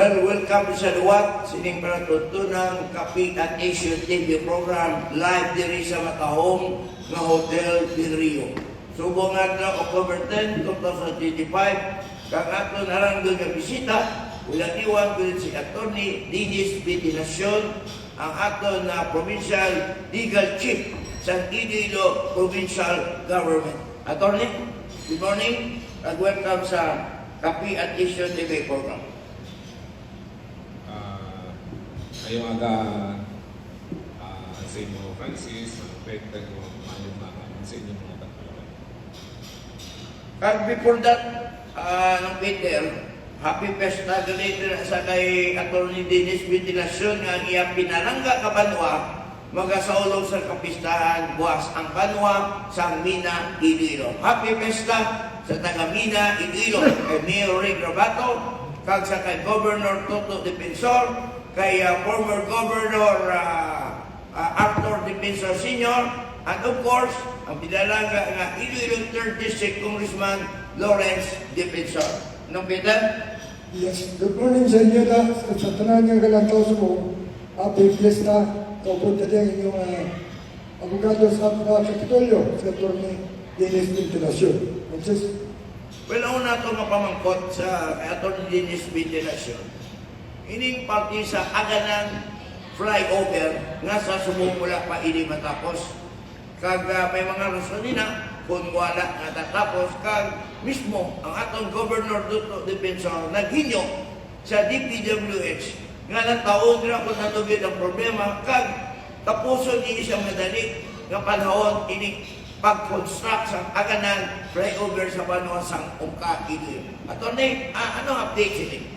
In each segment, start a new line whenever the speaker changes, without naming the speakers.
Well, welcome sa luwat sining panatutunang Kapi at Asian TV program live diri sa Matahong nga Hotel Del Rio. Subong adlaw October 10, 2025, kang aton naranggon nga bisita, ulatiwan ko si Atty. Dennis B. Dinacion, ang aton na Provincial Legal Chief sa Iloilo Provincial Government. Attorney, good morning and welcome sa Kapi at Asian TV program.
Ngayong aga sa inyo, Francis, manupekta ko mayong mga sa inyo mga katulad.
And before that, ng Peter, happy Pesta Galiter sa kay Atty. Dennis B. Dinacion nga iya pinalangga ka Banwa, magasaulog sa kapistahan, buwas ang Banwa sa Mina, Iloilo. Happy Pesta sa taga Mina, Iloilo, kay Mayor Ray Grabato, kag sa kay Governor Toto Defensor, kay former Governor Arthur Defensor Sr., and of course, ang pinalangga nga Iloilo 3rd District Congressman Lawrence Defensor. Anong Peter?
Yes, good morning sa inyo na sa tanan ng galantaw sa mo. Happy Fiesta, kaupunta din yung abogado sa Kapitolyo, sa Atty. Dennis B. Dinacion.
Well, ako na ito mapamangkot sa Atty. Dennis B. Dinacion. Ining parte sa aganan flyover nga sa sumumula pa ini matapos. Kag may mga rason nina kung wala nga tatapos kag mismo ang atong Governor Toto Defensor naghinyo sa DPWH nga ng taon na kung natubid ang problema kag tapuson ini siya madali nga panahon ini pag-construct sa aganan flyover sa Banwa sang Ungka Iloilo. Attorney, ano update sila?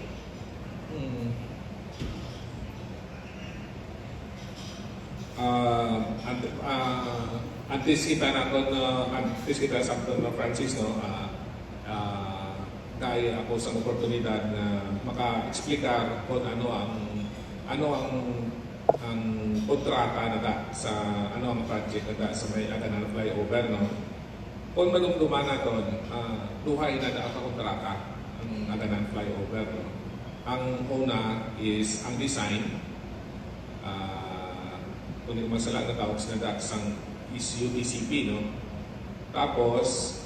Antes kita sa Francis, no, kaya ako sa oportunidad na maka-explicar kung ano ang kontrata na sa ang project na sa may aganan flyover, no. Kung malumduman naton, duhay na ang kontrata ang aganan flyover, no. Ang una is ang design, kung hindi masala na tawag sa sang UDCP, no? Tapos,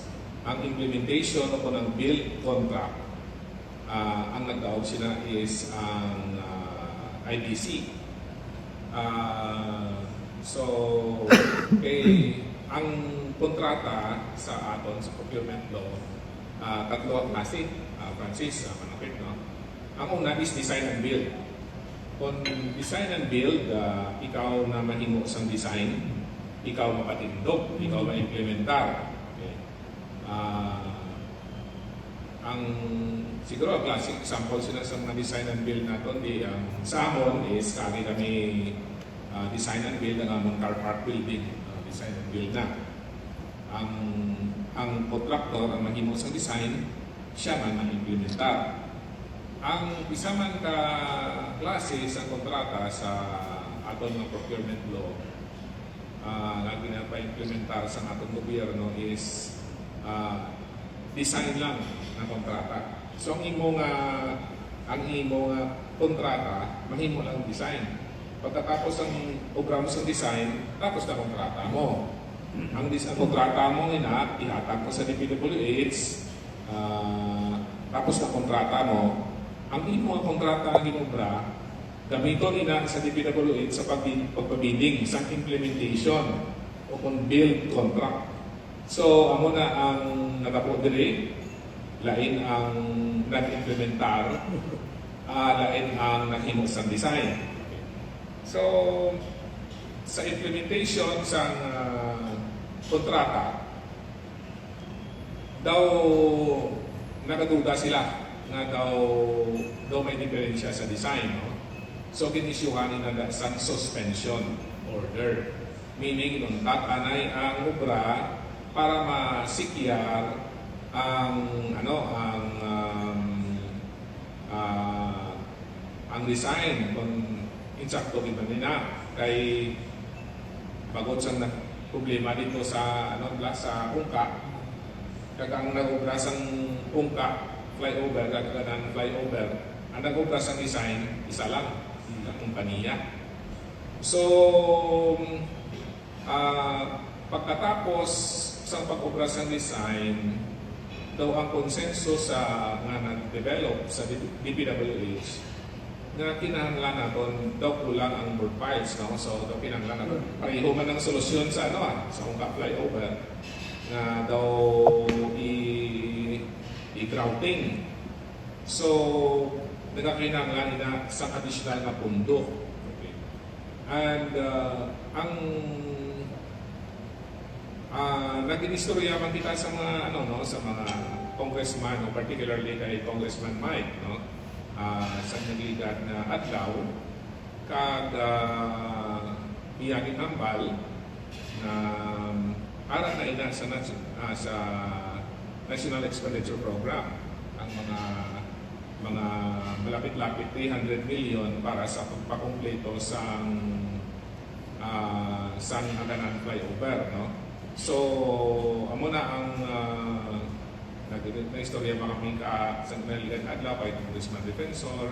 ang implementation o ng build contract, ang nagtawag sila is ang IDC. Ang kontrata sa aton sa procurement law, tatlo ang klase, Francis, manapit, no? Ang una is design and build. Kung design and build, ikaw na mahimo sang design, ikaw mapatindog, ikaw ma-implementar. Okay. Ang siguro classic example sila sa mga design and build natin, sa amon is kami design and build ng among car park building, design and build na. Ang contractor, ang mahimo sang design, siya man ma-implementar. Ang isa man ka klase sa kontrata sa aton ng procurement law na ginapa-implementar sa aton gobyerno is design lang na kontrata. So ang imo nga kontrata, mahimo lang design. Pagkatapos ang obra mo sa design, tapos na kontrata mo. Ang kontrata mo ihatag ko sa DPWH, tapos na kontrata mo. Ang imo kontrata ng inobra, gamiton ina sa DPWH sa pagpabidding, isang implementation o kung build contract. So, amo na ang natapos diri, lain ang nag-implementar, lain ang naghimo sa design. So, sa implementation sa kontrata, daw nakaduda sila nga daw may diferensya sa design, no? So kinisyuhanin na sa suspension order, meaning nung tatanay ang obra para masikyar ang design kung insakto kita nila kay bagot sa problema dito sa sa Ungka, kag ang nag-obra sang Ungka flyover, gaganan flyover, ang nag-obra sa design, isa lang, ang kumpanya. So, pagkatapos sa pag-obra sa design, daw ang konsenso sa nga nag-develop sa DPWH na kinahanglan natin daw kulang ang board files, no? So daw kinahanglan natin pareho man ang solusyon sa sa Ungka flyover na daw i-grouting. So nagkakinahanglan na sa additional na pundo. Okay. And ang nag-inistorya man kita sa mga sa mga congressman, no, particularly kay Congressman Mike, no, sa nagligat na adlaw kag biyaging hambal na para na ina sa National Expenditure Program ang mga malapit-lapit 300 million para sa pagpakumpleto sang Haganan flyover, no. So, amo na ang na-istorya mga mingka sa naligan adlaw kay Congressman Defensor,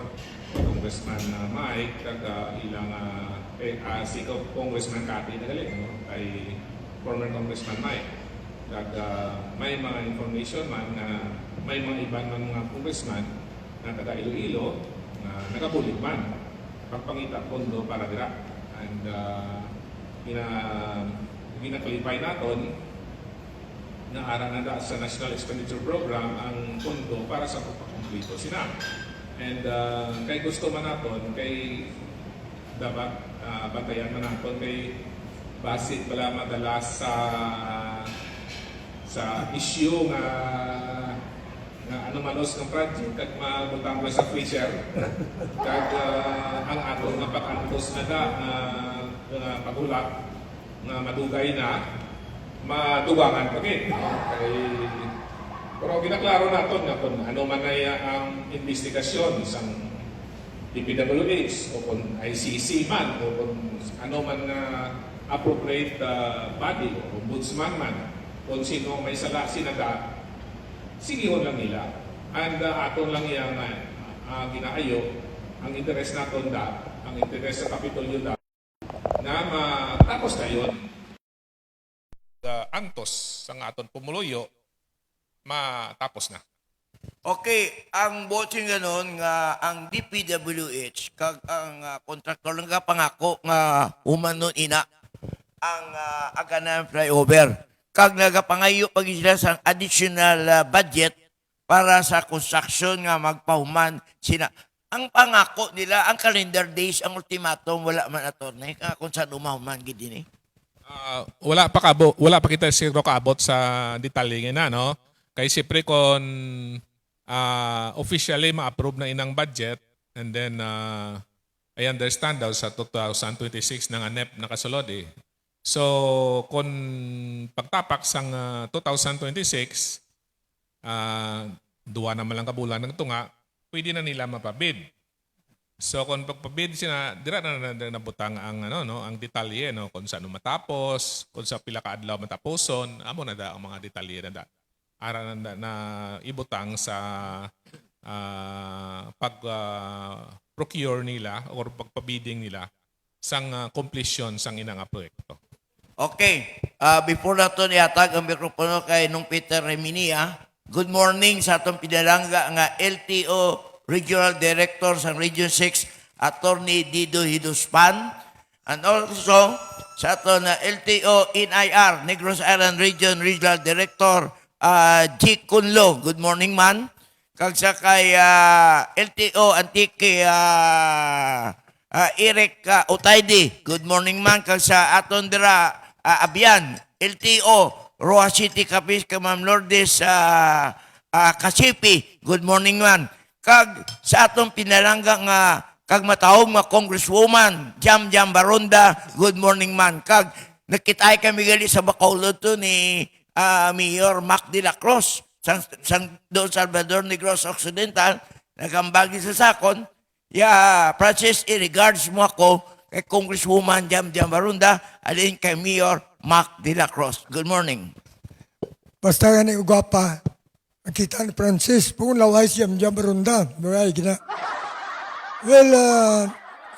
Congressman Mike, kag ilang si Congressman Cathy Nagalit, no? Kay former Congressman Mike. Kag may mga information man na may mga ibang mga congressman na taga Iloilo na nagabulig man pagpangita pondo para dira. And ginakalipay naton na ara na sa National Expenditure Program ang pondo para sa pagpakumpleto sina. And kay gusto man naton, kay dapat bantayan man naton, kay basit pala madalas sa issue nga manos ng project kag mabutang sa Fisher kag ang aton nga pag-antos na pagulat na madugay na madugangan pagit. Pero ginaklaro naton na kung ano man ay ang investigasyon isang DPWH o kung ICC man o kung ano man na appropriate body o ombudsman man kung sino may sala sinaga, sigihon lang nila. And aton lang yung ginaayo ang interes naton ang interes sa Kapitolyo na matapos na yun. Antos sa aton pumuloyo, matapos na.
Okay, ang botsing ganon nga ang DPWH kag ang kontraktor lang pangako nga human nun ina ang Haganan flyover. Kag nagapangayo pag sila sa additional budget para sa construction nga magpahuman sina. Ang pangako nila, ang calendar days, ang ultimatum, wala man attorney, kung saan umahuman gid din eh.
Wala pa kita siguro kaabot sa detalye na, no? Kay siyempre kung officially ma-approve na inang budget and then I understand daw sa 2026 ng ANEP nakasulod eh. So kung pagtapak sang 2026 duwa naman lang kabulan ng tunga, pwede na nila mapabid. So kung pagpabid sila, dira na nabutang ang ang detalye, no, kung saan matapos, kung sa pila ka adlaw mataposon, amo na ang mga detalye na ara na ibutang sa pag-procure nila or pagpabidding nila sang completion sang inang proyekto.
Okay, before nato niatag ang mikropono kay nung Peter Reminia, good morning sa atong pinalangga nga LTO Regional Director sa Region 6, Attorney Dido Hiduspan, and also sa ato na LTO NIR, Negros Island Region Regional Director, G. Kunlo. Good morning, man. Kag sa kay LTO Antique, Eric Utaydi. Good morning, man. Kag sa aton dira Abian, LTO Roa City Capiz, kay Ma'am Lourdes Kasipi. Good morning, man. Kag sa atong pinalangga nga kag matawag nga Congresswoman Jam Baronda, good morning, man. Kag nakitay kami gali sa Bacolod to ni Mayor Mac de la Cruz sang Don Salvador Negros Occidental, nagambagi sa sakon. Francis, i-regards mo ako kay Congresswoman Jam Baronda, alin kay Mayor Mac de la Cruz. Good morning.
Basta nga ni ugapa, nakita ni Francis, kung laway siyam dyan barunda, maray gina. Well,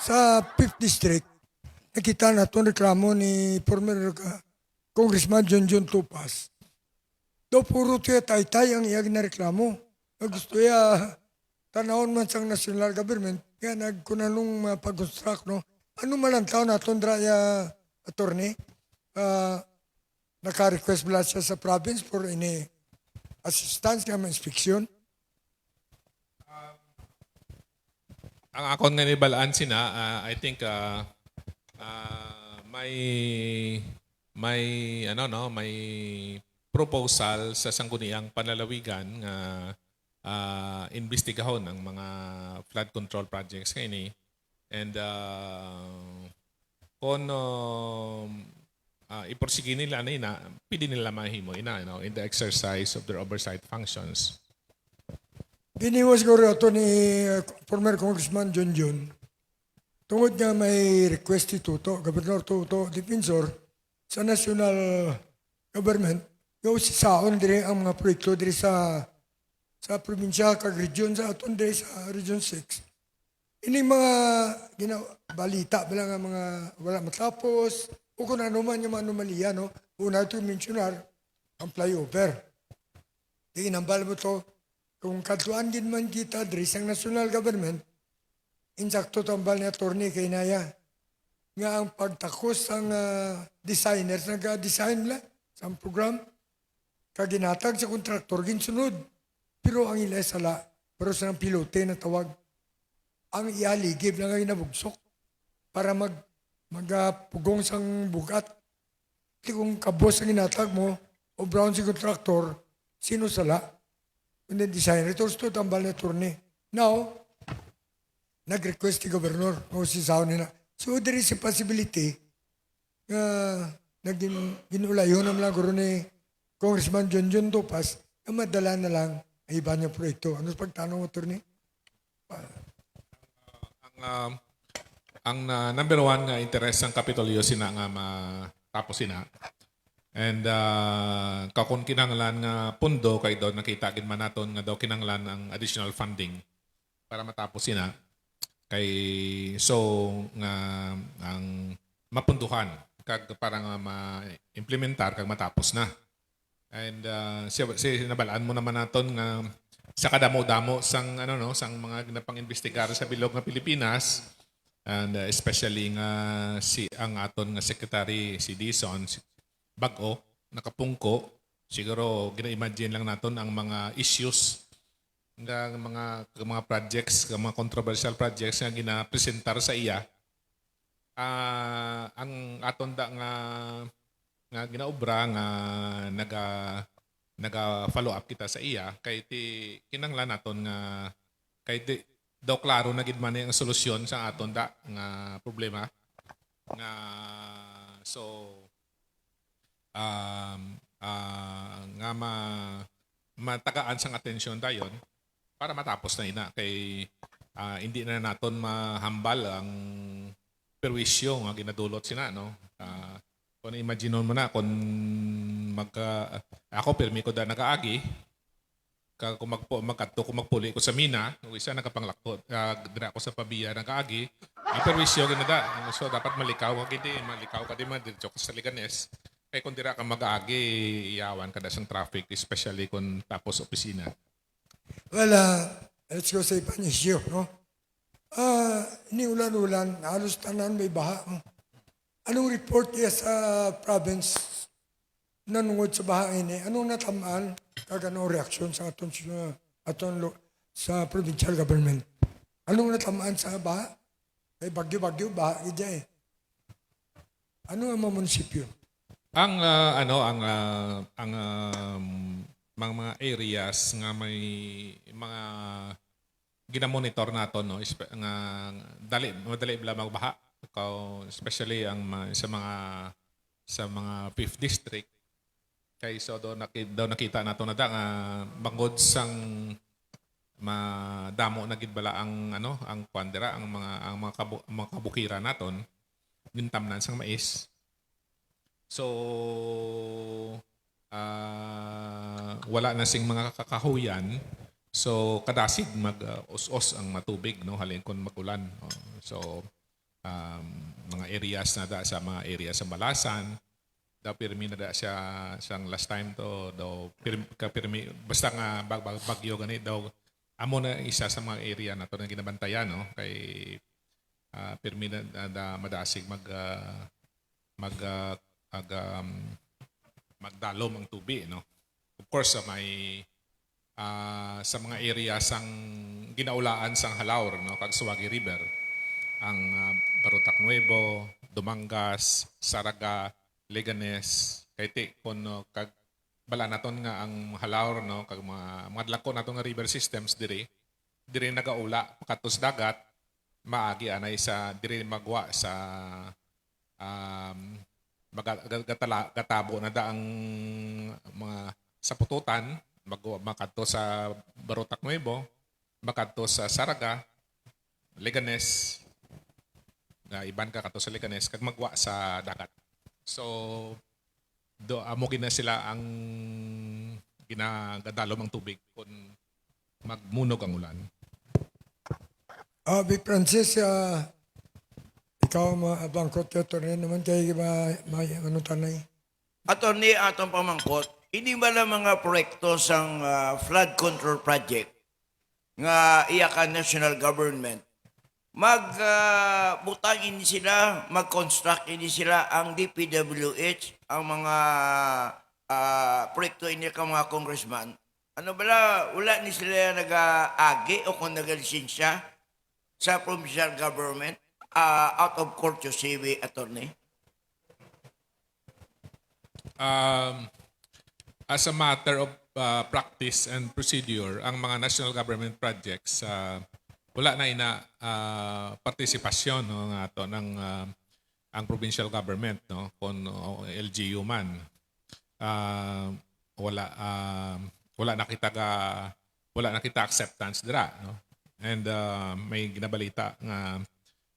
sa 5th District, nakita na itong reklamo ni former Congressman John Tupas. Do puro tiya tay-tay ang iyag na reklamo. Gusto ya tanawon man sa national government, kaya nagkunanong pag-construct, no? Ano man ang tao na itong draya attorney? Naka-request ba siya sa province for any assistance nga ma-inspeksyon?
Ang akon nga nibalaan sina, I think may proposal sa sangguniang panlalawigan nga imbestigahon ang mga flood control projects kini. And kung iporsige nila na ina, pwede nila mahimo ina, in the exercise of their oversight functions.
Giniwas ko rin ito ni former Congressman John. Tungod nga may request ni Tuto, Gobernador Tuto, Defensor, sa national government, yung sisaon dire ang mga proyekto dire sa probinsya, kag region, sa aton dire sa Region 6. Ini mga balita, bala nga mga wala matapos, o kung ano man yung mga anomalya, no? Una ito mentionar, ang flyover. Di inambal mo to, kung katuan din man kita diri sa national government, insakto tambal ni attorney kay Naya. Nga ang pagtakos ang designers, nag-design la sa program, kaginatag sa kontraktor, ginsunod. Pero ang ila sala, pero sa pilote na tawag, ang ialigib lang ay nabugsok para magpugong sang bugat. Kung kabos ang inatag mo, o brown si kontraktor, sino sala? And then design returns to tambal na attorney. Now, nag-request ni Governor o si Sao nila. So there is a possibility na ginulayon naman lang guro ni Congressman John Topas na madala na lang ang iba niyang proyekto. Ano sa pagtanong mo, attorney?
Ang number one nga interes ng Kapitolyo sina nga matapos sina. And kakon kinanglan nga pundo kay daw nakita gid man naton nga daw kinanglan ang additional funding para matapos sina. Kay so nga ang mapunduhan kag para nga ma-implementar kag matapos na. And siya nabalaan mo naman naton nga sa kadamo-damo sang sang mga ginapang-imbestigar sa bilog nga Pilipinas. And especially nga ang aton nga secretary si Dison bag-o nakapungko siguro gina-imagine lang naton ang mga issues ng mga projects, mga controversial projects nga gina-presentar sa iya. Ang aton da nga ginaobra nga naga follow up kita sa iya kay kinanglan naton nga kay daw klaro na gid man ang solusyon sa aton da nga problema nga so nga matagaan sang atensyon dayon para matapos na ina kay hindi na naton mahambal ang perwisyo nga ginadulot sina no. Kung imagine mo na kung ako permi ko da nagaagi kung magpuli ko sa mina, isa nakapanglakot, dira ko sa pabiya nagaagi, ang perwisyo ginada. So dapat malikaw ka di man diretso ka sa Liganes. Kaya kung dira ka mag-aagi, iyawan ka na sa traffic, especially kung tapos opisina.
Well, let's go sa ibang issue, no? Ini ulan-ulan, halos tanan may baha. Anong report niya sa province nanungod sa baha ini? Anong natamaan? Anong reaksyon sa sa provincial government? Anong natamaan sa baha? Ay bagyo-bagyo, baha ija eh. Ano ang mga munisipyo?
Ang mga areas nga may mga ginamonitor nato no nga madali bala magbaha especially ang sa mga 5th district kay so daw nakita nato na da nga bangod sang madamo na gid bala ang ang kwandera ang mga kabukiran naton gintamnan sang mais. So, wala na sing mga kakahuyan. So kadasig mag-us-us ang matubig no halin kon magulan. No? So mga areas na da sa mga areas sa Balasan, daw pirmi na da siya siyang last time to daw pirmi basta nga bagyo ganit daw amo na isa sa mga area na to na ginabantayan no kay pirmi na madasig magdalom ang tubig no. Of course sa mga area sang ginaulaan sang Halaur no kag Suwagi River ang Barotac Nuevo, Dumangas, Saraga, Leganes, kay ti kon kag bala naton nga ang Halaur no kag mga dlako naton nga river systems diri nagaula pakatos dagat maagi anay sa diri magwa sa gatabo na da ang mga sa pututan makadto sa Barotac Nuevo, makadto sa Saraga, Leganes, iban ka kadto sa Leganes kag magwa sa dagat. So amo gina sila ang ginagadalom ang tubig kung magmunog ang ulan.
Big Francis, ikaw mabangkot yung rin naman kayo ano tanay?
Attorney, atong pamangkot, hindi ba lang mga proyekto sang flood control project nga iyakan national government magbutang ini sila, mag-construct ini sila ang DPWH, ang mga proyekto ini ka mga congressman. Ano bala, wala ni sila nag-agi o kung nag-lisensya sa provincial government out of court yung CV, attorney?
As a matter of practice and procedure, ang mga national government projects wala na ina partisipasyon no nga to ng ang provincial government no kon LGU man. Wala nakita acceptance dira no. And may ginabalita nga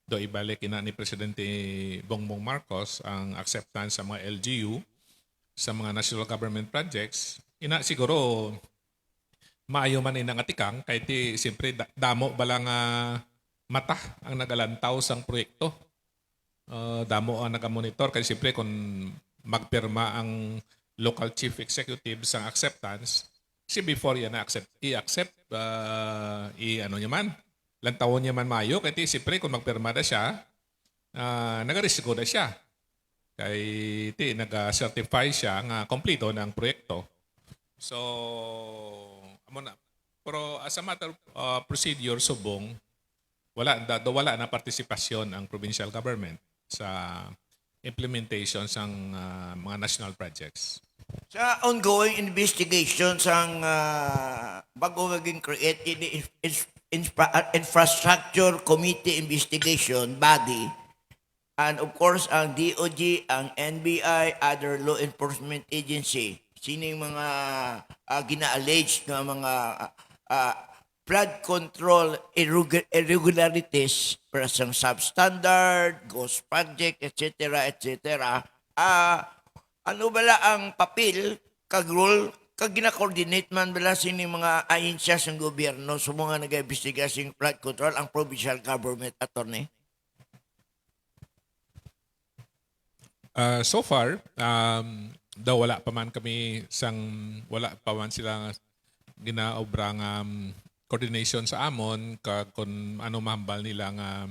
do ibalik ina ni Presidente Bongbong Marcos ang acceptance sa mga LGU sa mga national government projects. Ina siguro maayo man inang atikang kay ti siyempre damo balang mata ang nagalantaw sang proyekto. Damo ang nagamonitor kay siyempre kung magpirma ang local chief executive sang acceptance, si before yan i-accept ano niya man, lantawon niya man maayo kay ti siyempre kung magpirma na siya, nagarisiko na siya. Kay ti naga-certify siya nga kompleto ng proyekto. So amo na. Pero as a matter of procedure subong wala na partisipasyon ang provincial government sa implementation ng mga national projects.
Sa ongoing investigation sang bago maging create in infrastructure committee investigation body, and of course ang DOJ, ang NBI, other law enforcement agency, sining mga gina-allege nga mga flood control irregularities para sa substandard, ghost project, etc. Ano bala ang papel kag role kag gina-coordinate man bala sining mga ahensya sa gobyerno sa mga nag-iimbestiga sing flood control ang provincial government, attorney?
So far, daw wala pa man sila ginaobrang coordination sa amon kung ano mahambal nila nga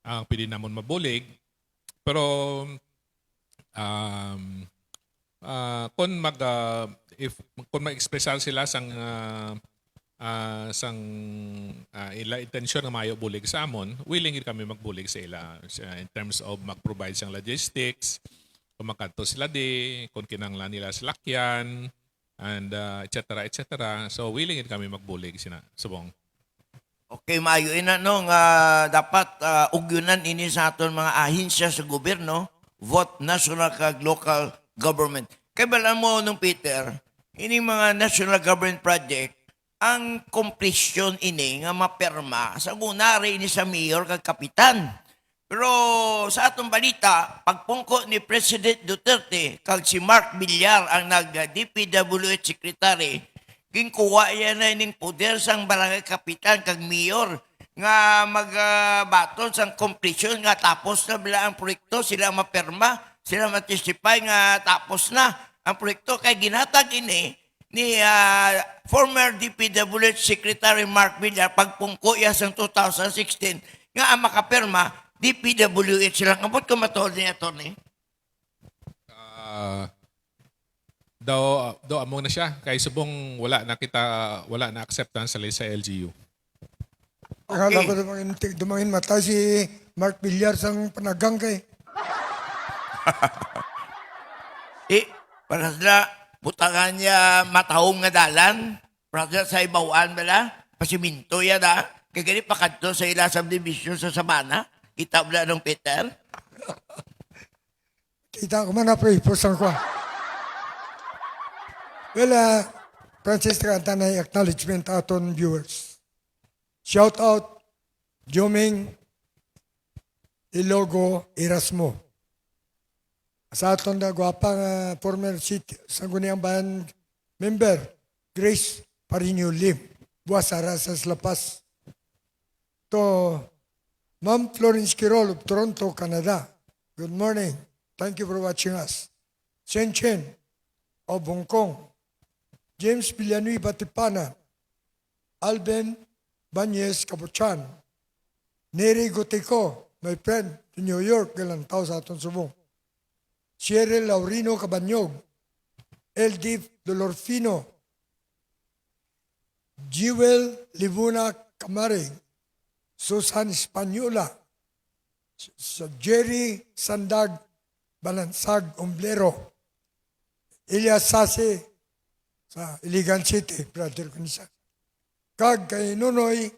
ang pwede namon mabulig. Pero kung mag-expressal sila sang ila intensyon nga mayo bulig sa amon, willing kami magbulig sa ila in terms of mag-provide sang logistics, kung makadto sila kung kinanglan nila sa lakyan, and etc. So willing kami magbulig sina subong.
Okay, maayo ina no nga dapat ugyunan ini sa aton mga ahensya sa gobyerno, vote national kag local government. Kay bala mo nung Peter, ini mga national government project ang completion ini nga maperma sa gunari ini sa mayor kag kapitan. Pero sa atong balita, pagpungko ni President Duterte kag si Mark Villar ang nag-DPWH secretary, ginkuha yan na ining poder sang barangay kapitan kag mayor nga magbaton sang completion nga tapos na bila ang proyekto, sila mapirma, sila matestify nga tapos na ang proyekto kay ginatag ini ni former DPWH Secretary Mark Villar pagpungko ya sang 2016 nga ang makapirma DPWH lang. Abot ko matuod ni attorney.
Daw amo na siya kay subong wala na acceptance sa LGU.
Akala ko dumangin mata si Mark Villar sang panagang kay.
Para sa butangan niya matahong nga dalan, para sa ibawan bala, pasiminto ya da, kaya gani pakadto sa ila subdivision sa Sabana, kita bala ng Peter.
Kita ko man na pre-post ko. Well, Francis Tranta na acknowledgement aton viewers. Shout out, Joming Ilogo Erasmo. Sa aton na gwapang former city, Sangguniang Bayan member, Grace Parino Lim, Buwas Arasas Lapas. To Ma'am Florence Quirol of Toronto, Canada. Good morning. Thank you for watching us. Chen Chen of Hong Kong. James Villanueva Tipana, Alben Banyes Capuchan, Neri Gotico, my friend in New York, galang tao sa atong subong. Cheryl Laurino Cabanyog, Eldif Dolorfino, Jewel Livuna Camarig, Susan Espanyola, Jerry Sandag Balansag Omblero, Elias Sase, sa Iligan City, brother ko niya. Kag kay Noy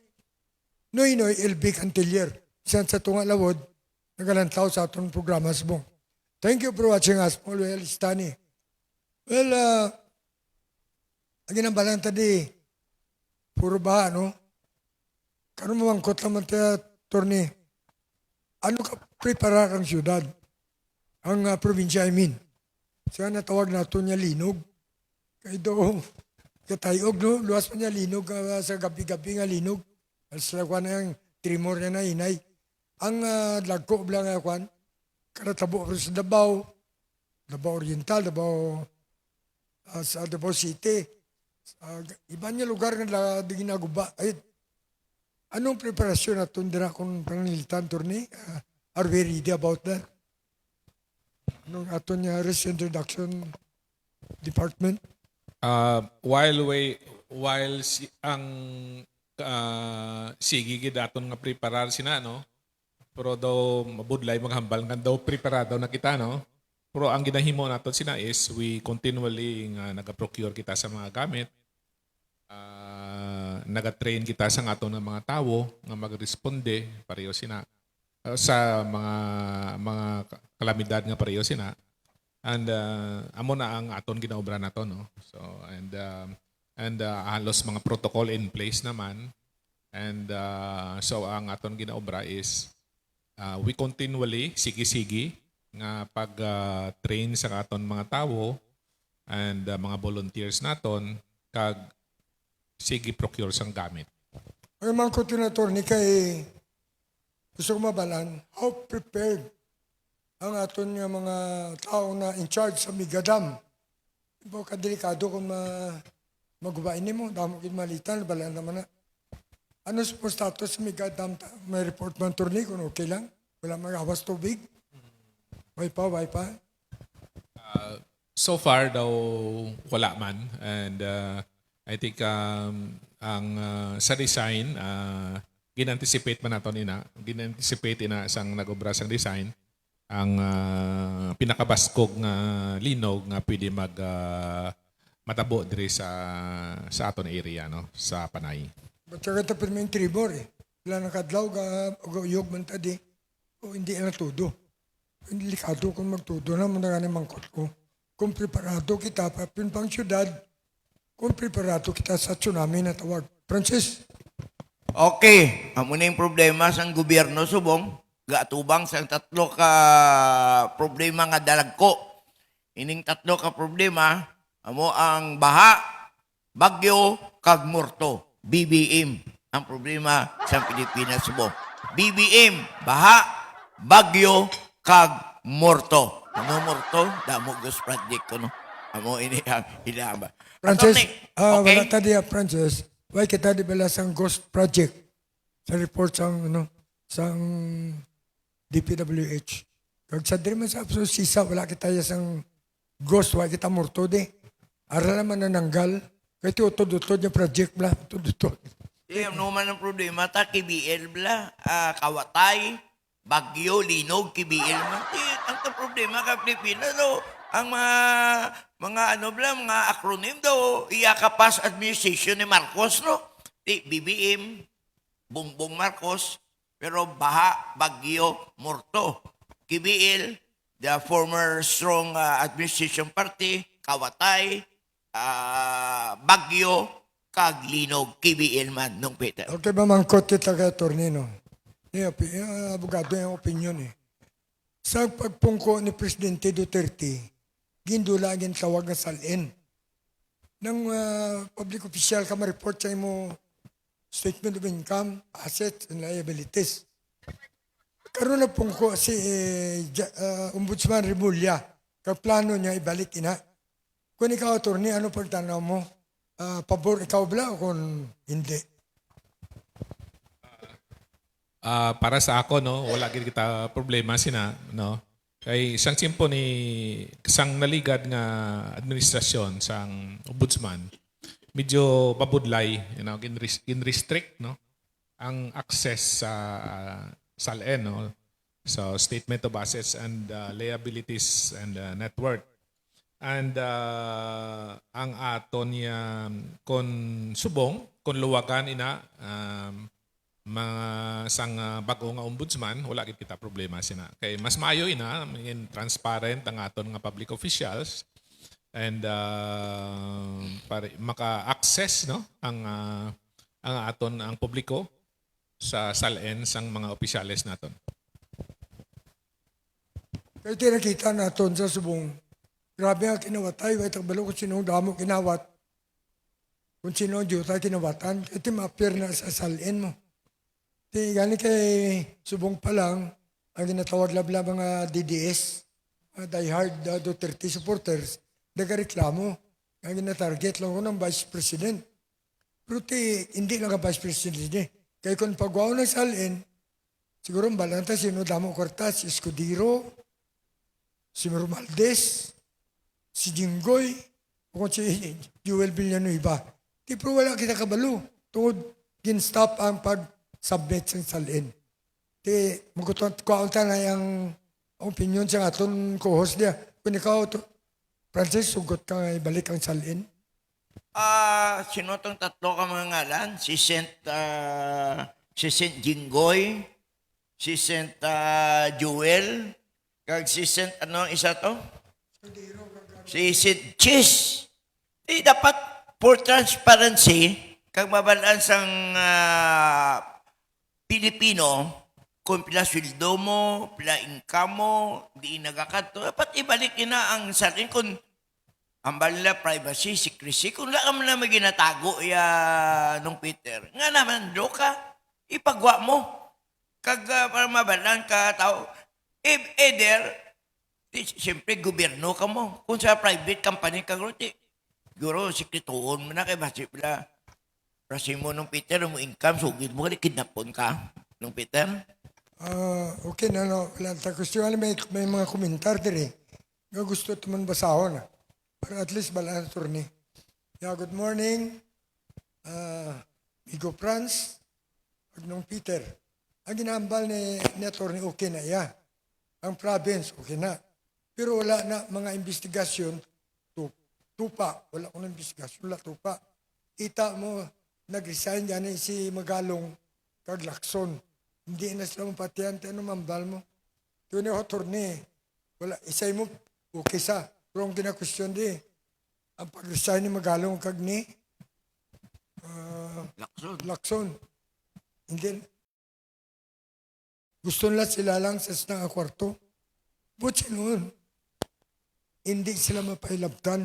LB Cantilier, siyan sa tungalawod, nagalantaw sa atong programa subong. Thank you for watching us, Paul Stani. Well, ang ginambalan tadi, puro ba, no? Kano mamangkot naman tayo, Torni, ano ka preparar ang syudad? Ang probinsya, I mean. Siya natawag nato niya linog. Kaya doon, katayog, no? Luwas pa niya linog sa gabi-gabi nga linog. Sa kwan na yung trimor niya na inay. Ang lagko bilang nga kwan, karatabo sa Davao, Davao Oriental, sa Davao City. Iba niya lugar nga di ginaguba. Ay, anong preparasyon na tundira kung panilitan, Torni? Are we ready about that? Anong aton niya risk introduction department?
Ang sige daton nga preparar sina no, pero daw mabudlay maghambal nga daw preparado na kita no. Pero ang ginahimo naton sina is we continually nga naga-procure kita sa mga gamit, naga-train kita sa aton nga mga tawo nga magresponde pareho sina sa mga kalamidad nga pareho sina. And amo na ang aton ginaobra nato no. So and halos mga protocol in place naman. And so ang aton ginaobra is we continually sige-sige nga pag-train sa aton mga tawo and mga volunteers naton kag sige procure sang gamit.
Ang mga koordinator ni kay gusto ko mabalan, how prepared ang aton nga mga tao na in charge sa Migadam. Iba ka delikado kung magubain mo, damo kin malitan, balaan naman na. Ano po status sa Migadam? May report man turni kung okay lang? Wala mag-awas tubig? Wipa?
So far daw wala man, and I think ang sa design ginanticipate man naton ginanticipate sang nagobra sang design ang pinakabaskog nga linog nga pwede matabo diri sa aton area no, sa Panay.
Ba't saka tapos may tribor eh. Wala nakadlaw ka, uyog man tadi. O hindi na tudo. Hindi likado kung magtudo na muna nga mangkot ko. Kung preparado kita pa pinpang syudad, kung preparado kita sa tsunami na tawag. Francis?
Okay, amo na yung problema sa gobyerno subong, gatubang sa tatlo ka problema nga dalagko. Ining tatlo ka problema, amo ang baha, Bagyo kag Morto. BBM ang problema sa Pilipinas mo. BBM, baha, bagyo kag Morto. Ano Morto? Damo Ghost Project ko, no? Amo ini ang hilaba.
Francis,
okay?
wala tadi Francis. Why kita di bala sang Ghost Project sa report sang sang DPWH. Kag sa diri man sa sisa wala kita ya sang ghost, wala kita morto di. Ara naman na nanggal. Kaya ti utod-utod yung project bla, utod-utod.
Ano man ang problema, ta KBL bla, Kawatay, Bagyo, Linog, KBL man. Ang problema ka Pilipinas, no? Ang mga ano bla, mga acronym daw, Iyakapas Administration ni Marcos, no? BBM, Bongbong Marcos, pero Baha, Bagyo, Morto. KBL, the former strong administration party, Kawatay, Bagyo, kag Linog, KBL man nung Peter.
Okay ba mangkot kita kay Tornino? Abogado yung opinion eh. Sa pagpungko ni Presidente Duterte, gindulagin tawag na salin. Nang public official ka ma-report sa mo statement of income, assets, and liabilities. Karoon na pungko si Ombudsman Remulla. Plano niya ibalik ina. Kung ikaw, attorney, ano pagtanaw mo? Pabor ikaw bla o kung hindi?
Para sa ako, no, wala gid kita problema sina, no. Kay isang simpo ni isang naligad nga administrasyon sang ombudsman medyo babudlay, in-restrict, no, ang access sa SALN, no, so statement of assets and liabilities and net worth. And ang aton niya kon subong, kon luwagan ina mga sang bago nga ombudsman, wala gid kita problema sina. Kay mas maayo ina, transparent ang aton nga public officials and para maka-access, no, ang aton ang publiko sa SALN sang mga opisyales naton.
Kaya tinakita natin sa subong, grabe ang kinawatay, wait ang balo kung sino damo kinawat. Kung sino ang diyota kinawatan, ito ma-appear na sa salin mo. Di gani kay subong pa lang, ang ginatawag labla mga DDS, mga diehard Duterte supporters, nagareklamo. Ang ginatarget lang ko ng Vice President. Pero hindi lang ka Vice President eh. Kaya kung pagwaw ng salin, siguro balanta sino damo Cortas, si Escudero, si Romaldes, si Jinggoy, o kung si Joel Villanueva. Di pero wala kita kabalo. Tungod, gin-stop ang pag-submit sa salin. Di, magutot ko na yung opinion sa aton co-host niya. Kung ikaw, Francis, sugot ka nga ibalik ang salin.
Sino tong tatlo ka mga ngalan? Si Saint Jinggoy, si Saint Joel, kag si Saint, ano isa to? Si Saint Chis. Dapat for transparency, kag mabalaan sang Pilipino, kung pila sweldo mo, pila income mo, di nagakato, dapat ibalik na ang salin kung ang nila privacy, secrecy, kung wala ka mo naman ginatago nung Peter. Nga naman, do ka, ipagwa mo. Kag para mabalaan ka tao. Either, siyempre, gobyerno ka mo. Kung sa private company ka, siguro, sikrituon mo na kay basi pala. Prasi mo nung Peter, mo income, sugid mo, kidnapon ka nung Peter.
Okay na, no. Wala ta question. May mga komentar dire. Nga gusto naman basahon. Para at least balaan attorney. Yeah, good morning. Migo Franz. Agnong Peter. Ang ginambal ni attorney, okay na ya. Ang province, okay na. Pero wala na mga investigasyon. Tupa. Wala ko na investigasyon. Wala tupa. Ita mo, nag-resign yan si Magalong kag Lacson. Hindi na sila mapatiyan. Ano mambal mo? Yun yung attorney. Wala. Isay mo, okay sa. Pero ang gina-question di, ang pag-resign ni Magalong kag ni Lacson. Hindi. Gusto nila sila lang sa isang kwarto. Buti noon. Hindi sila mapailabtan.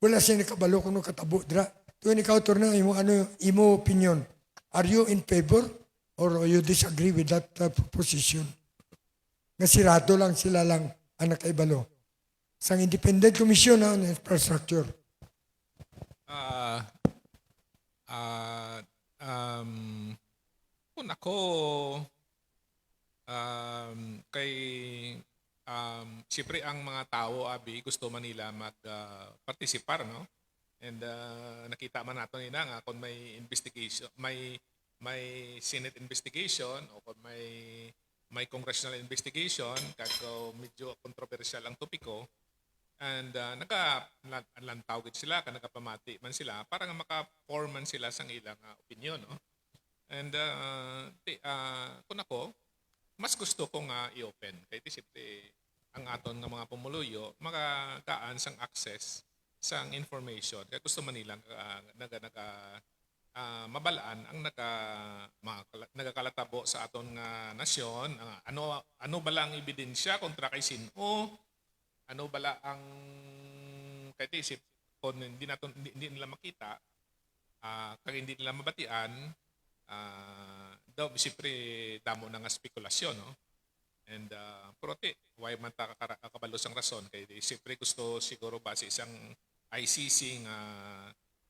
Wala siya nakabalo kung katabo dra. tuwing ikaw attorney, imo opinion. Are you in favor or you disagree with that proposition? Nga sirado lang sila lang ang nakaibalo. Sa Independent Commission on Infrastructure.
Ah, ah, kung ako, kay, siyempre ang mga tao, Abi, gusto man nila mag-participar, no? And nakita man nato nila nga kung may investigation, may Senate investigation o kung may congressional investigation, kag medyo controversial ang topiko, and naglantaw gid sila, nagapamati man sila, para nga maka-form man sila sang ilang opinion, no? And kung ako, mas gusto ko nga i-open. Kaya siyempre, ang aton nga mga pumuluyo, makagaan sang access sang information. Kaya gusto man nilang mabalaan ang nagakalatabo sa aton nga nasyon. Ano bala ang ebidensya kontra kay sino? Ano bala ang kay isip kung hindi nila makita, kag hindi nila mabatian, daw siyempre damo na nga spekulasyon, no? And pero why man ta kakabalo sang rason kay siyempre gusto siguro base isang ICC nga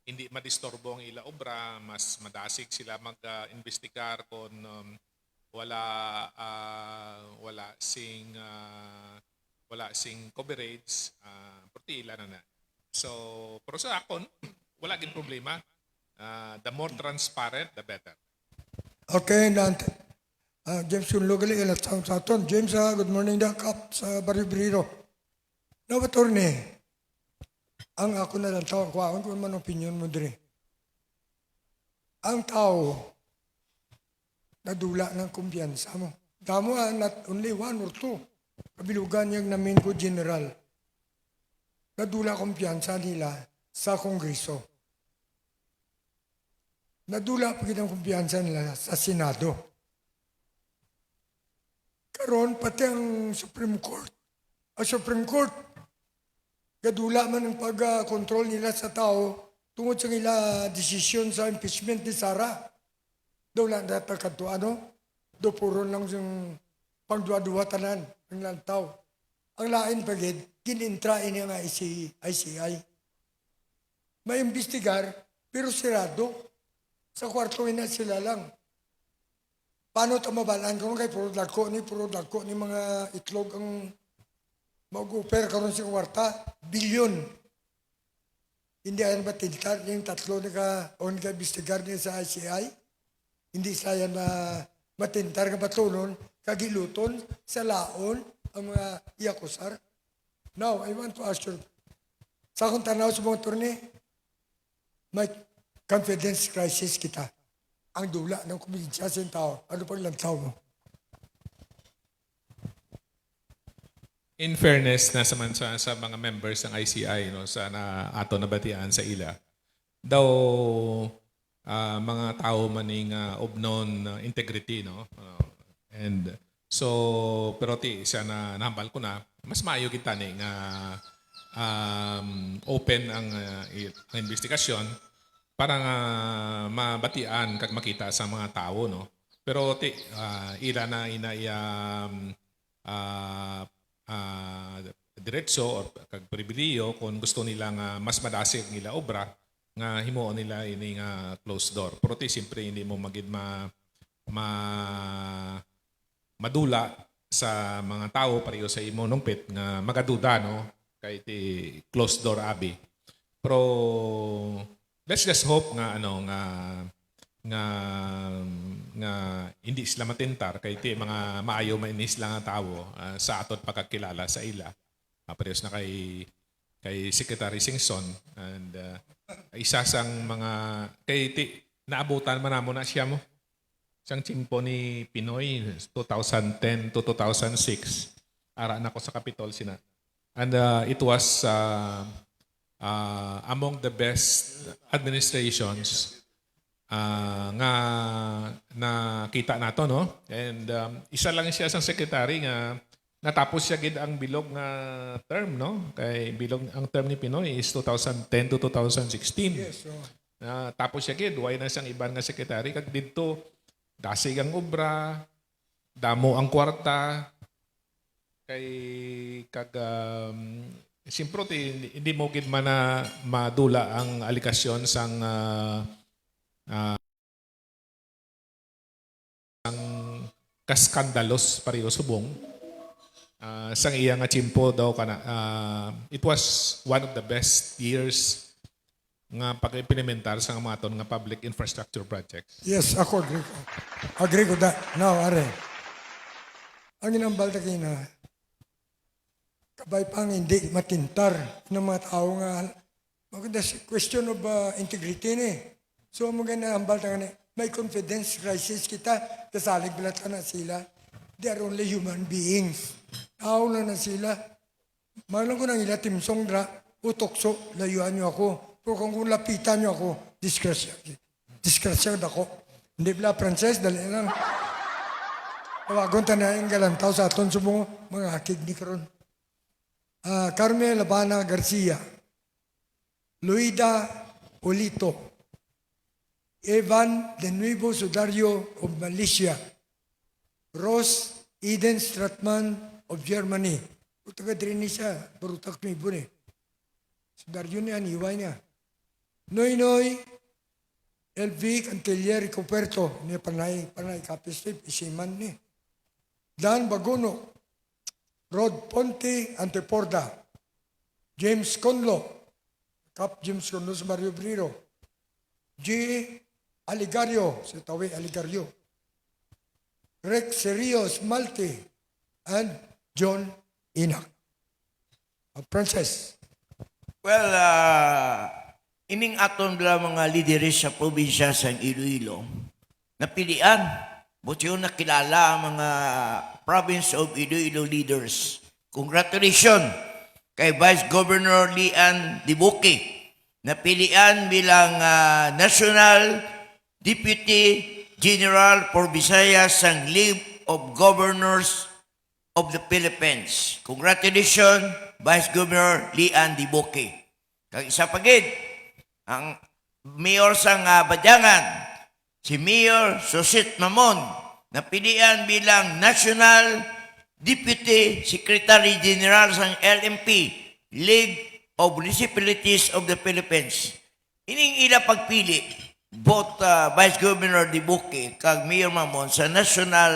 hindi madisturbo ang ila obra, mas madasig sila mag-investigar kung wala sing coverage, ila na. So pero sa akon wala gid problema. The more transparent, the better.
Okay, Dante. James Sunlogali, ilat sa aton. James, good morning da, Kap, sa Barrio Briro. No, attorney, ang ako na lang tao, kung man opinion mo dire. Ang tao, nadula ng kumpiyansa mo. Damo, not only one or two. Kabilugan yung namin ko general. Nadula kumpiyansa nila sa Kongreso. Nadula pa ang kumpiyansa nila sa Senado. Karon pati ang Supreme Court. Ang Supreme Court, gadula man ang pag-control nila sa tao tungod sa nila desisyon sa impeachment ni Sara. Daw lang data kanto do puro lang yung pagduwa-duwa tanan ng lantaw. Ang lain pagid, kinintra ini ang ICI. May imbestigar, pero sirado. Sa kwarto na sila lang. Paano ito mabalaan? Kung kay puro dagko ni mga itlog ang mag-upper karon sa kwarta, bilyon. Hindi ayan ba tintar yung tatlo na imbestigar niya sa ICI? Hindi sila yan matintar ka patunon, kagiluton, sa laon, ang mga iyakusar. Now, I want to ask you, sa akong tanaw sa mga turni, may confidence crisis kita. Ang dula ng kumidya sa tao. Ano pang lantaw mo?
In fairness, nasa man sa mga members ng ICI, no, sa ato nabatian sa ila, daw mga tao maning obnon integrity, no? And so, pero siya na nahambal ko na, mas maayo kita ni nga open ang investigasyon para nga mabatian kag makita sa mga tao, no? Pero ila na diretso or kag pribiliyo kung gusto nila nga mas madasig nila obra nga himuon nila ini nga closed door. Pero siyempre hindi mo magid madula sa mga tao pareho sa imo nungpit nga magaduda, no, kay closed door abi. Pero let's just hope nga nga hindi sila matintar kay mga maayo mainis lang nga tawo sa aton pagkakilala sa ila. Parehas na kay Secretary Singson, and isa sang mga kay naabutan man namo na siya mo. Siyang chimpo ni Pinoy 2010 to 2006. Ara na ko sa Capitol sina. And it was among the best administrations nga nakita nato, no? And isa lang siya sa secretary nga natapos siya gid ang bilog nga term, no? Kay bilog ang term ni Pinoy is 2010 to 2016.
Yes, so,
Tapos siya gid, way na siyang iban nga sekretary. Kag dito, dasig ang obra, damo ang kwarta, kay simpro hindi mo gid man na madula ang alikasyon sang ang kaskandalos pareho subong. Sang iya nga chimpo daw kana it was one of the best years nga pag-implementar sa mga ton nga public infrastructure projects.
Yes, ako agree ko. Agree ko that. Now, are. Ang inambal na kina, kabay pang hindi matintar ng mga tao nga, maganda question of integrity ni. So, maganda ambal na may confidence crisis kita, kasalig bilat na sila. They are only human beings. Tao na sila. Malang ko nang ila timsong dra, utokso, layuan niyo ako. Pero kung lapitan niyo ako, disgrasya ako. Hindi pala, Frances, dali lang. Tawagon na yung galantaw sa aton subong mga akig ni karon. Carmel Labana Garcia, Luida Olito, Evan De Nuevo Sudario of Malaysia, Ross Eden Stratman of Germany. Utaga din siya, barutak ni Ibo ni. Sudario niya, niway niya. Noy LV Cantilier Coperto, ni panay kapistip, isiman ni. Dan Baguno, Rod Ponte Anteporda, James Conlo, Cap James Conlo sa Mario Briro, G. Aligario, sa Tawi Aligario, Rex Serios Malte, and John Inak. Princess.
Well, ining aton bala mga lideres sa probinsya sa Iloilo, napilian, buti yung nakilala ang mga province of Iloilo leaders. Congratulations kay Vice Governor Lian Dibuki, napilian bilang National Deputy General for Visayas sang League of Governors of the Philippines. Congratulations, Vice Governor Lian Dibuki. Kag isa pagid, ang Mayor sang Badyangan, si Mayor Susit Mamon, napilian bilang National Deputy Secretary General sang LMP, League of Municipalities of the Philippines. Ining ila pagpili, both Vice Governor Dibuki kag Mayor Mamon sa National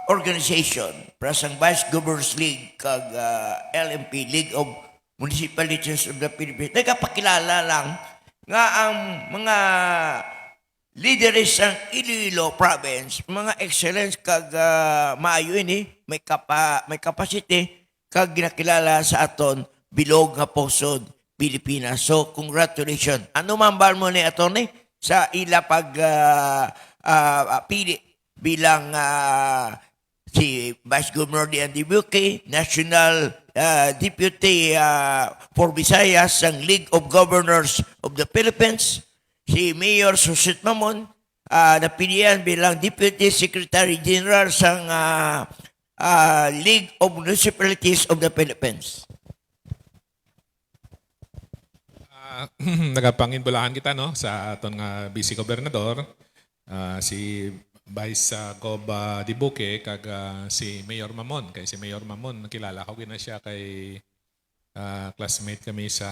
organization para sang Vice Governors League kag LMP, League of Municipalities of the Philippines. Nagkapakilala lang nga ang mga leaders ng Iloilo province, mga excellence kag maayo ini, may capacity kag ginakilala sa aton bilog nga posod Pilipinas. So congratulations. Ano man ba mo ni attorney sa ila pag pili bilang si Vice Governor Lian Dibuki, National Deputy for Visayas ng League of Governors of the Philippines, si Mayor Susit Mamon, napilian bilang Deputy Secretary General ng League of Municipalities of the Philippines.
Nagapanginbulahan kita no sa aton nga Vice Gobernador, si Vice Gob Dibuke kag si Mayor Mamon. Kay si Mayor Mamon nakilala ko gina siya kay classmate kami sa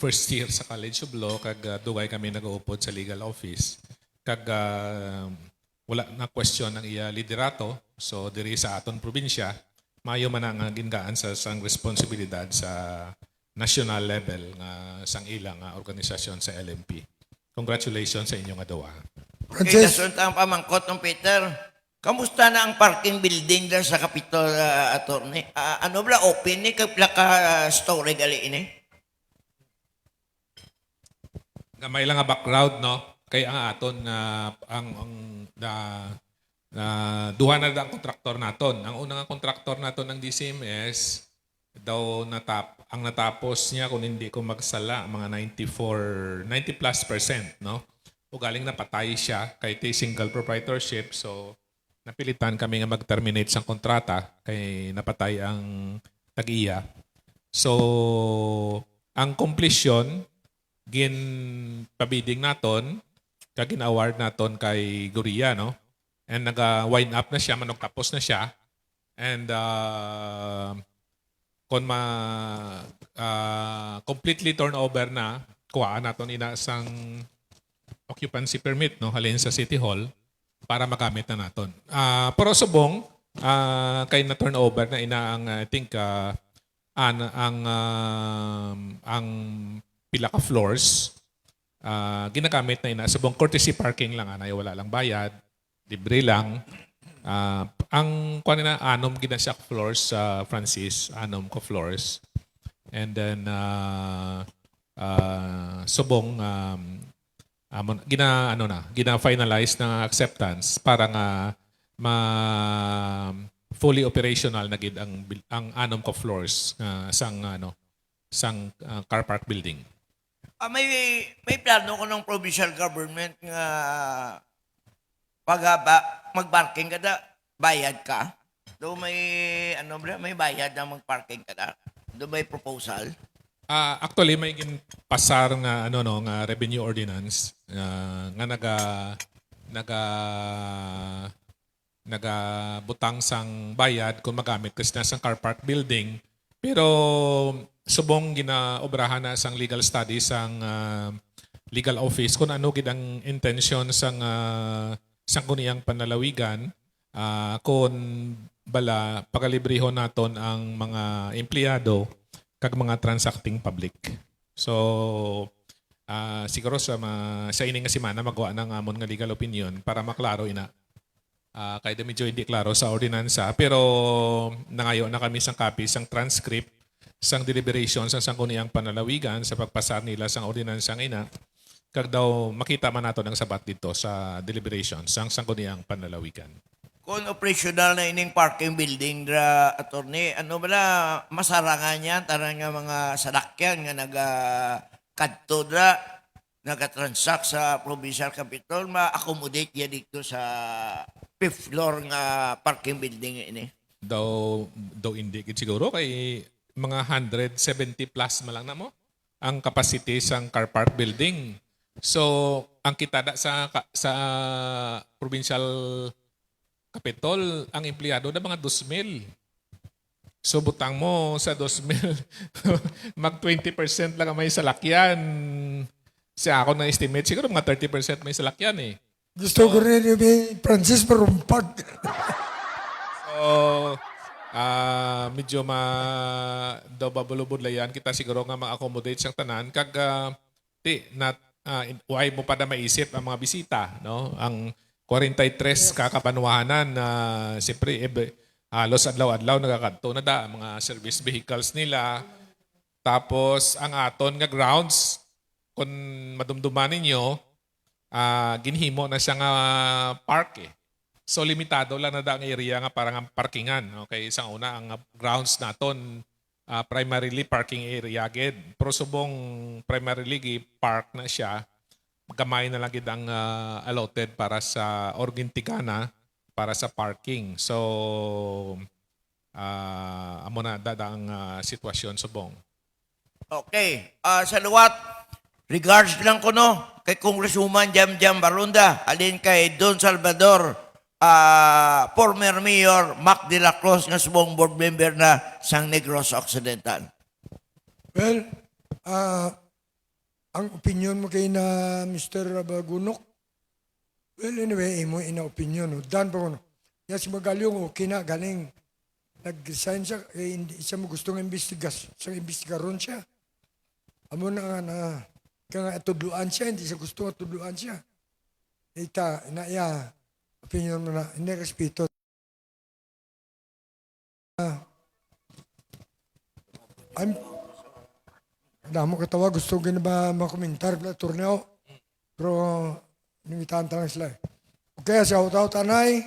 first year sa College of Law kag dugay kami nag-uupod sa legal office. Kag wala na question ang iya liderato, so diri sa aton probinsya mayo man ang gingaan sa sang responsibilidad sa national level nga sang ilang organisasyon sa LMP. Congratulations sa inyong adawa.
Okay, nasunta ang pamangkot ng Peter. Kamusta na ang parking building dyan sa Capitol, attorney? Ano ba, open ni? Kapila ka story gali ini?
May lang nga background, no? Kaya ang aton duha na ang kontraktor naton. Ang unang kontraktor naton ng DCMS daw ang natapos niya kung hindi ko magsala mga 90+%, no? O galing napatay siya kay single proprietorship, so napilitan kami nga mag-terminate sang kontrata kay napatay ang tag-iya. So ang completion gin pabiding naton kag gin-award naton kay Goria, no? And naga-wind up na siya, manugtapos na siya. And kung completely turnover na, kuhaan naton ina sang occupancy permit, no, halin sa City Hall para magamit na naton. Pero subong kay na turnover na ina ang I think ang pila ka floors ginagamit na ina subong courtesy parking lang anay wala lang bayad, libre lang. Ang kuan na anom gina siya floors sa Francis, anom ko floors. And then subong gina finalize na acceptance para nga fully operational na gid ang anom ko floors sang car park building.
May plano ko ng provincial government nga pag mag-parking ka na, bayad ka. Do may may bayad na mag-parking ka na. Do may proposal.
Actually may pasar nga nga revenue ordinance nga nagabutang sang bayad kung magamit kasi na sang car park building. Pero subong ginaobrahan na sang legal study sang legal office kung ano gid ang intention sang kuniyang panlalawigan kung bala pagalibrehon naton ang mga empleyado kag mga transacting public. So siguro sa ining nga semana magawa ng amon nga legal opinion para maklaro ina. Kaya medyo hindi klaro sa ordinansa pero nangayo na kami sang copy sang transcript sang deliberation sang kuniyang panlalawigan sa pagpasar nila sang ordinansang ina. Kag daw makita man nato ng sabat dito sa deliberation sang kuniyang panlalawigan.
Kung operational na ining parking building dra attorney, masarangan niya tarang nga mga salakyan nga kadto dra nagatransact sa provincial capital ma-accommodate ya dito sa 5th floor nga parking building ini.
Daw hindi gid siguro kay mga 170 plus malang na mo ang capacity sang car park building. So ang kitada sa provincial Kapitol, ang empleyado na mga 2,000. So butang mo sa 2,000, mag 20% lang ang may salakyan. Siya ako na-estimate, siguro mga 30% may salakyan eh.
Gusto ko rin yung Francis Parumpag.
So, medyo daw babulubudlayan kita siguro nga ma-accommodate siyang tanan. Kag, why mo pa na maisip ang mga bisita, no? Ang 43 kakapanwahanan na siyempre halos adlaw-adlaw nagakadto na da mga service vehicles nila. Tapos ang aton nga grounds kung madumduman ninyo ginhimo na siya nga park eh. So limitado lang na da ang area nga parang ang parkingan. Okay, isang una ang grounds naton primarily parking area gid. Pero subong primarily park na siya. Gamay na lang gid ang allotted para sa orgintikana para sa parking. So amo na ang sitwasyon subong.
Okay. Sa luwat, regards lang ko kay Congresswoman Jam Barunda, alin kay Don Salvador, former Mayor Mac de la Cruz nga subong board member na sang Negros Occidental.
Well, ang opinion mo kay na Mr. Bagunok, well, anyway, imo ina opinion. Dan pa ko. Si Magalyong, okay na, galing. Nag-resign siya, hindi siya mo gustong imbestigas. Siya imbestigaron siya. Amo na nga kaya tudluan siya, hindi siya gusto tudluan siya. Ita, opinion mo na, hindi respeto. Damo katawa, gusto ko na ba makomentar na torneo? Pero, nimitahan talang sila. Okay, sa utaw tanay,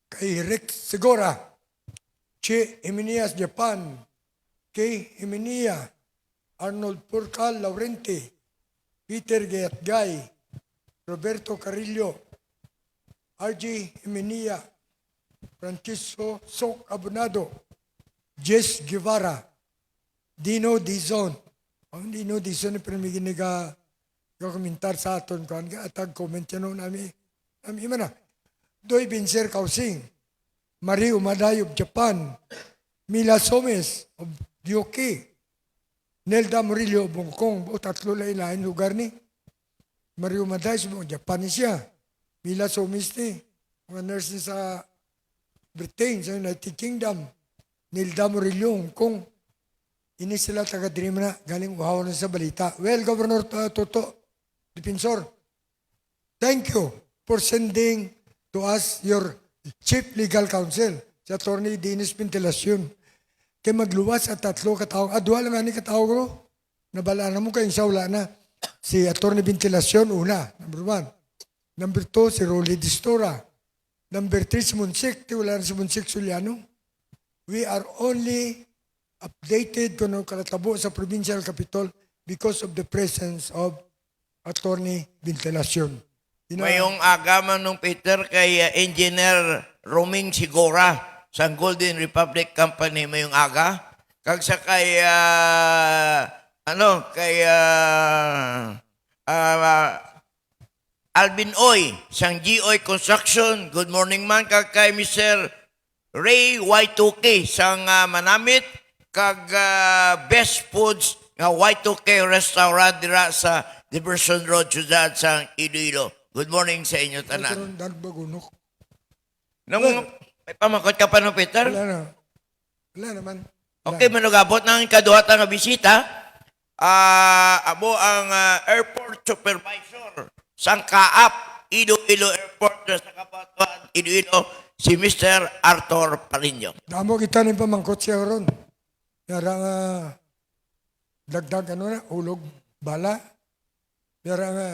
kay Rick Segura, Che Eminias Japan, kay Eminia, Arnold Purcal Laurente, Peter Gayatgay, Roberto Carillo, RJ Eminia, Francisco Sok Abonado, Jess Guevara, Dino Dizon. Ang Dino Dizon, pinamigin ka komentar sa aton ko. Ang atag comment yan noon namin. Namin mana. Doy Binser Kausing. Marie Umaday of Japan. Mila Somes of UK. Nelda Murillo of Hong Kong. O tatlo lain lugar ni. Marie Umaday sa Japan ni siya. Mila Somes ni. Mga nurse ni sa Britain, sa United Kingdom. Nelda Murillo, Hong Kong. Ini sila taga-dream na galing uhaw na sa balita. Well, Governor Toto, Defensor, thank you for sending to us your Chief Legal Counsel, si Atty. Dennis Ventilacion. Kaya magluwas at tatlo katawag. Adwa lang nga ni katawag ko. Nabala na mo kayong saula na. Si Atty. Ventilacion, una, number 1. Number 2, si Rolly Distora. Number 3, si Monsik. Wala na si Monsik Suliano. We are only updated kung ano kalatabo sa Provincial Capitol because of the presence of Atty. Ventilacion.
Mayong agaman nung Peter kay Engineer Roming Sigora sa Golden Republic Company mayong aga. Kag sa kay Alvin Oy sang GOy Construction. Good morning man kag kay Mr. Ray Y2K sang Manamit kag Best Foods nga Y2K restaurant dira sa Diversion Road, Ciudad sang Iloilo. Good morning sa inyo tanan.
Dan bagunok.
Nung may pamakot ka pa no, Peter?
Wala na. Wala naman.
Okay, manugabot ng kaduhata nga bisita. Abo ang airport supervisor sang Kaap, Iloilo Airport sa Kapatuan, Iloilo, si Mr. Arthur Parinyo.
Damo kita ni pamangkot siya ron. Yara nga dagdag hulog bala. Yara nga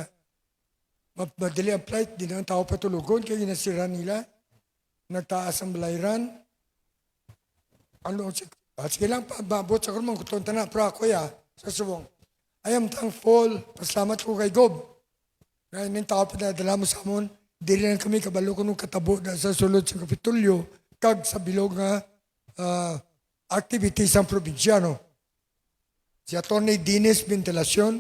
madali ang flight, di na ang tao patulugon kaya ginasira nila. Nagtaas ang balayran. Sige lang, babot sa kurmang kutunta na, pero ako sa subong. I am thankful, pasalamat ko kay Gob. Ngayon yung tao pinadala mo sa amon, di rin kami kabalo ko nung katabo na sa sulod sa Kapitulyo, kag sa bilog nga activities ng probinsyano. Si Atty. Dennis Ventilacion,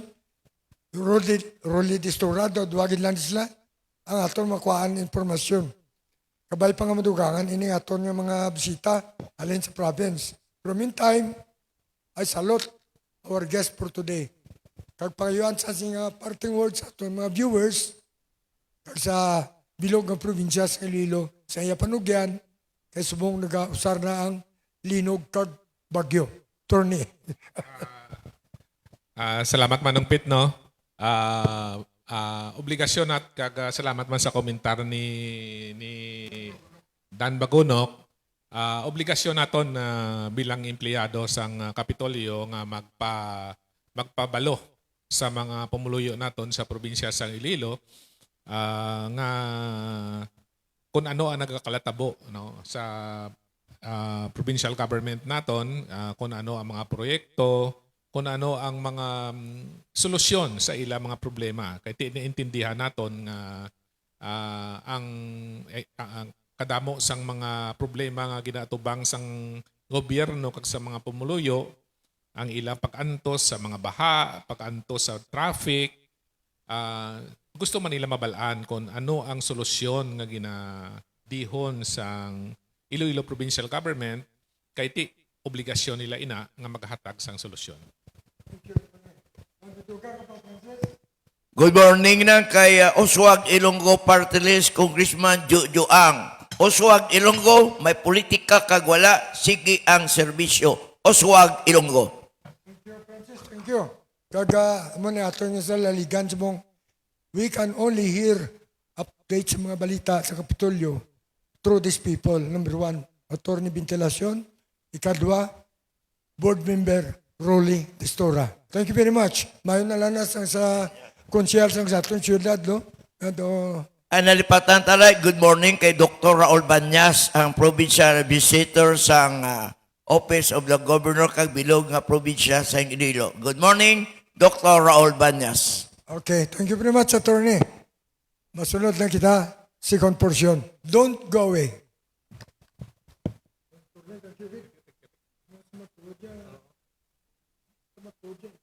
Rolly Distorado, duwagin lang sila, ang aton makuhaan informasyon. Kabay pa nga madugangan, ini aton nga mga bisita, alin sa province. Pero meantime, I salute our guest for today. Kag pangayuan sa singa parting words sa aton mga viewers, kag sa bilog ng probinsya sa Iloilo, sa iya panugyan, kay subong nag-usar na ang linog kag bagyo. Attorney.
Salamat Manong Pit, no? Obligasyon at kag salamat man sa komentar ni Dan Bagunok. Obligasyon naton bilang empleyado sang Kapitolyo nga magpabalo sa mga pumuluyo naton sa probinsya sang Iloilo nga kung ano ang nagkakalatabo, no, sa provincial government naton, kung ano ang mga proyekto, kung ano ang mga solusyon sa ilang mga problema. Kaya tiniintindihan naton nga ang kadamo sang mga problema nga ginatubang sang gobyerno kag sa mga pumuluyo, ang ilang pag-antos sa mga baha, pag-antos sa traffic, gusto man nila mabalaan kung ano ang solusyon nga ginadihon sang Iloilo Provincial Government, kay ti obligasyon nila ina nga maghatag sang solusyon.
Good morning na kay Oswag Ilonggo Party List, Congressman Jojo Ang. Oswag Ilonggo, may politika kag wala, sige ang serbisyo. Oswag Ilonggo.
Thank you. Kaga, mo na ato niya sa laligan sa mong, we can only hear updates sa mga balita sa Kapitolyo through these people. Number 1, Atty. Ventilacion. Ikadwa, Board Member Rolly Distora. Thank you very much. Mayon na lang sa konsyal sa atong siyudad, no?
Analipatan talay, good morning kay Dr. Raul Banyas, ang provincial visitor sa Office of the Governor kag bilog nga probinsya sa Iloilo. Good morning, Dr. Raul Banyas.
Okay, thank you very much, Attorney. Masunod na kita, second portion. Don't go away. mga project.